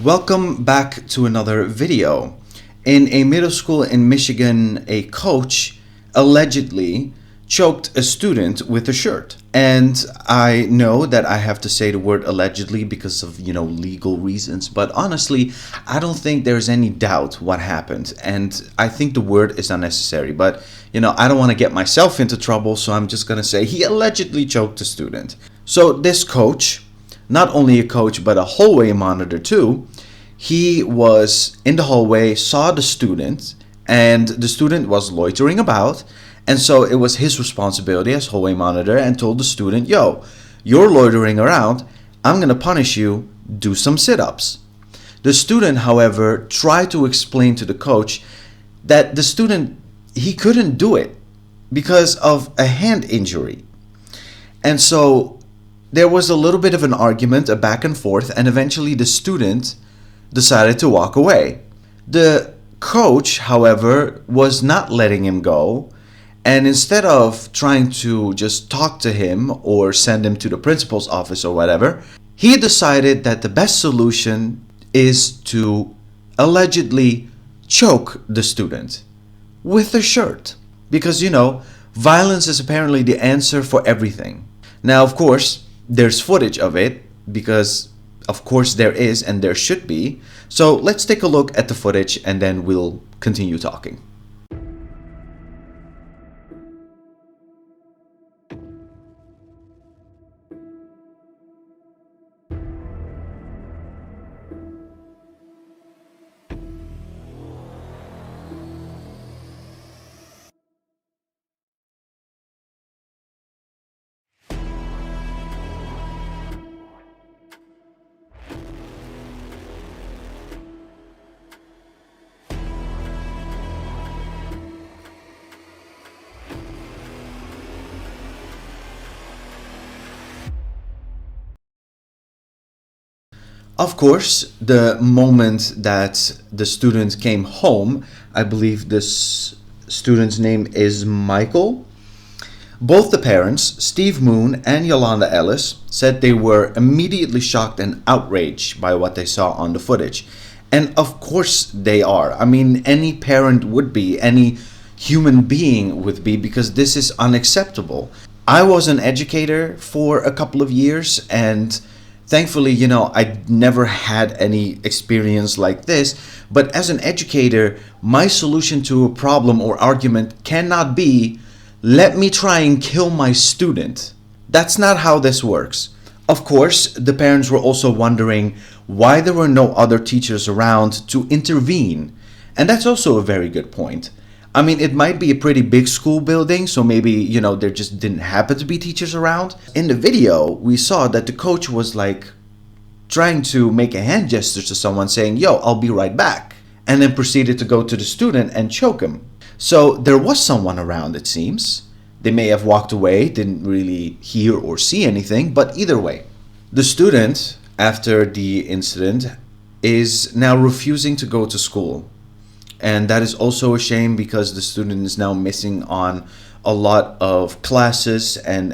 Welcome back to another video. In a middle school in Michigan, a coach allegedly choked a student with a shirt. And I know that I have to say the word allegedly because of, legal reasons, but honestly, I don't think there's any doubt what happened. And I think the word is unnecessary, but I don't want to get myself into trouble, so I'm just going to say he allegedly choked a student. So this coach, not only a coach but a hallway monitor too, he was in the hallway, saw the student, and the student was loitering about, and so it was his responsibility as hallway monitor and told the student, yo, you're loitering around, I'm gonna punish you, do some sit-ups. The student, however, tried to explain to the coach that the student, he couldn't do it because of a hand injury. And so there was a little bit of an argument, a back and forth, and eventually the student decided to walk away. The coach, however, was not letting him go, and instead of trying to just talk to him or send him to the principal's office or whatever, he decided that the best solution is to allegedly choke the student with a shirt. Because, violence is apparently the answer for everything. Now, of course, there's footage of it because, of course, there is and there should be. So let's take a look at the footage and then we'll continue talking. Of course, the moment that the student came home, I believe this student's name is Michael. Both the parents, Steve Moon and Yolanda Ellis, said they were immediately shocked and outraged by what they saw on the footage. And of course they are. I mean, any parent would be, any human being would be, because this is unacceptable. I was an educator for a couple of years, and thankfully, I never had any experience like this. But as an educator, my solution to a problem or argument cannot be, let me try and kill my student. That's not how this works. Of course, the parents were also wondering why there were no other teachers around to intervene. And that's also a very good point. I mean, it might be a pretty big school building, so maybe, there just didn't happen to be teachers around. In the video, we saw that the coach was trying to make a hand gesture to someone saying, yo, I'll be right back, and then proceeded to go to the student and choke him. So there was someone around, it seems. They may have walked away, didn't really hear or see anything, but either way. The student, after the incident, is now refusing to go to school. And that is also a shame because the student is now missing on a lot of classes and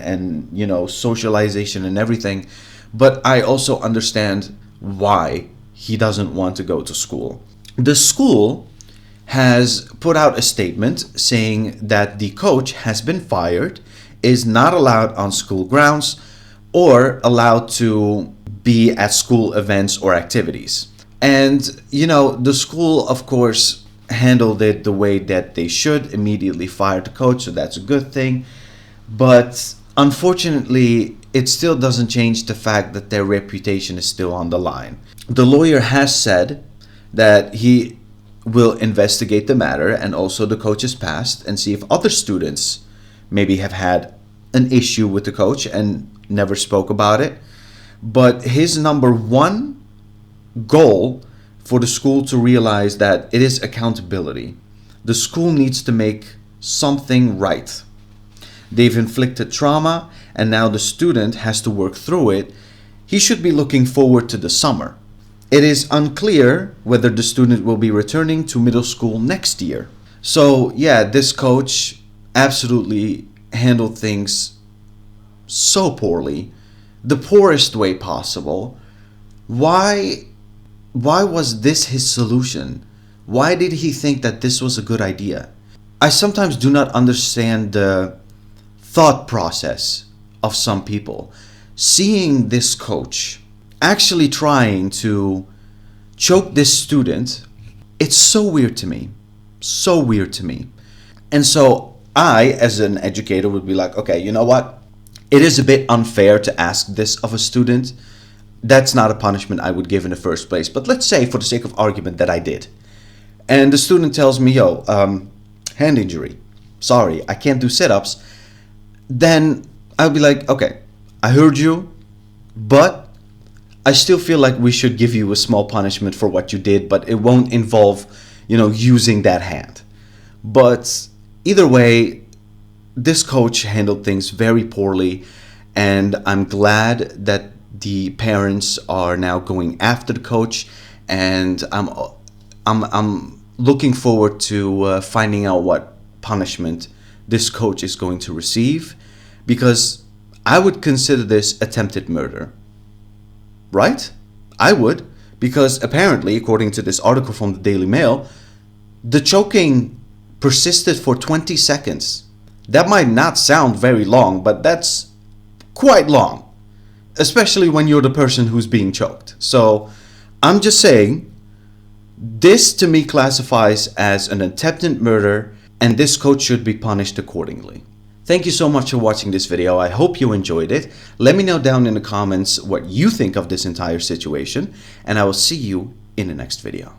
socialization and everything. But I also understand why he doesn't want to go to school. The school has put out a statement saying that the coach has been fired, is not allowed on school grounds, or allowed to be at school events or activities. And, the school, of course, handled it the way that they should, immediately fired the coach, so that's a good thing. But unfortunately, it still doesn't change the fact that their reputation is still on the line. The lawyer has said that he will investigate the matter and also the coach's past and see if other students maybe have had an issue with the coach and never spoke about it. But his number one goal for the school to realize that it is accountability. The school needs to make something right. They've inflicted trauma and now the student has to work through it. He should be looking forward to the summer. It is unclear whether the student will be returning to middle school next year. So yeah, this coach absolutely handled things so poorly, the poorest way possible. Why why was this his solution? Why did he think that this was a good idea? I sometimes do not understand the thought process of some people. Seeing this coach actually trying to choke this student, it's so weird to me. So weird to me. And so I, as an educator, would be like, okay, you know what? It is a bit unfair to ask this of a student. That's not a punishment I would give in the first place. But let's say, for the sake of argument, that I did. And the student tells me, yo, hand injury. Sorry, I can't do sit-ups. Then I'll be like, okay, I heard you, but I still feel like we should give you a small punishment for what you did, but it won't involve, using that hand. But either way, this coach handled things very poorly, and I'm glad that the parents are now going after the coach, and I'm looking forward to finding out what punishment this coach is going to receive, because I would consider this attempted murder. Right? I would, because apparently, according to this article from the Daily Mail, the choking persisted for 20 seconds. That might not sound very long, but that's quite long, especially when you're the person who's being choked. So I'm just saying, this to me classifies as an attempted murder, and this coach should be punished accordingly. Thank you so much for watching this video. I hope you enjoyed it. Let me know down in the comments what you think of this entire situation, and I will see you in the next video.